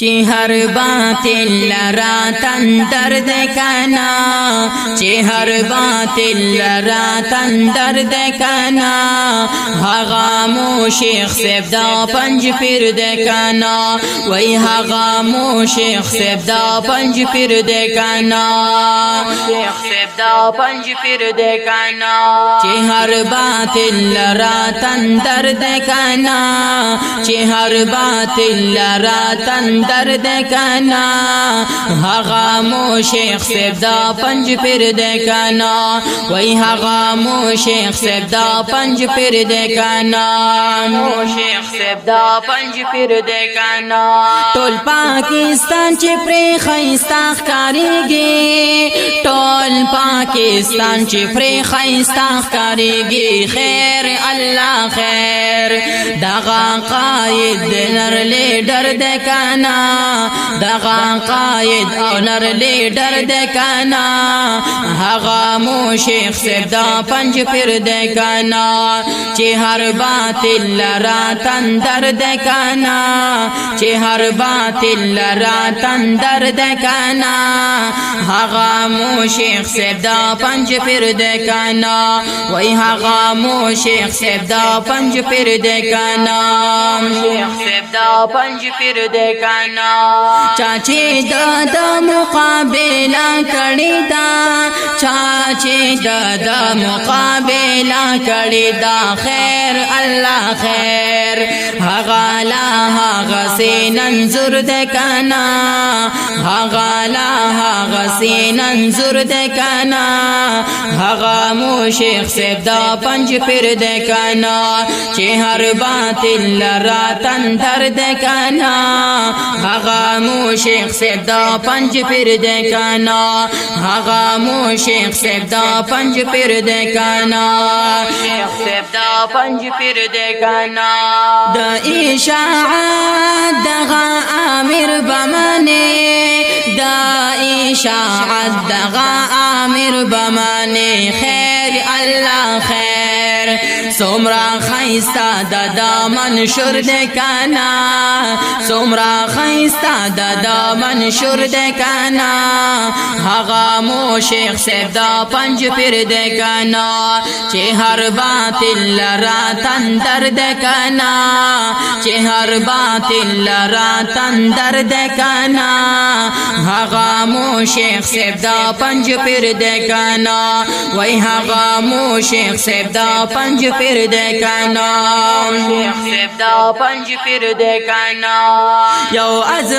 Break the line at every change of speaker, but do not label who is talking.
چی هر باطل لرا تندر دکنا، چی هر باطل لرا تندر دکنا، هغامو شیخ سیب دا پنج پیر دکنا، وی هغامو شیخ سیب دا پنج پیر دکنا، شیخ سیب دا پنج پیر دکنا، چی هر باطل لرا تندر دکنا، چی هر باطل لرا تندر دکنا، هغامو شیخ سیب دا پنج پیر دکنا، وی هغامو شیخ سیب دا پنج پیر دکنا، شیخ سیب دا پنج پیر دکنا، ټول پاکستان چې پرې خیستا ښکاریږي، ټول پاکستان چې پرې خیستا ښکاریږي، خیر الله خیر، دغه قائد نر لیډر دکنا، دغه قائد او نر لیډر دکنا، هغامو شیخ سیب دا پنج پیر دکنا، چې هر باطل لرا تندر دکنا، چې هر باطل لرا تندر دکنا، هغامو شیخ سیب دا پنج پیر دکنا، وی هغامو شیخ سیب دا پنج پیر دکنا، شیخ سیب دا پنج پیر دکنا، چاچی دا مقابلہ کړی دا، چاچی دا مقابلہ کړی دا، خیر الله خیر، هغه لا هغه سیننظر دکنا، هغه لا هغه سیننظر دکنا، هغامو شیخ سیب دا پنج پیر دکنا، چې هر باطل لرا تندر دکنا، هغامو شیخ سیب دا پنج پیر دکنا، هغامو شیخ سیب دا پنج پیر دکنا، شیخ سیب دا پنج پیر دکنا، دا اشاعت دغا آمر بمانے، دا اشاعت دغا آمر بمانے، خیر اللہ خیر، سمرا خیستا دا منشور دکنا، سمرا خیستا دا منشور دکنا، هغامو شیخ سیب دا پنج پیر دکنا، چې هر باطل لرا تندر دکنا، چې هر باطل لرا تندر دکنا، هغامو شیخ سیب دا پنج پیر دکنا، وی هغامو شیخ سیب دا پنج پیر دکنا، شیخ سیب دا پنج پیر دکنا، یو از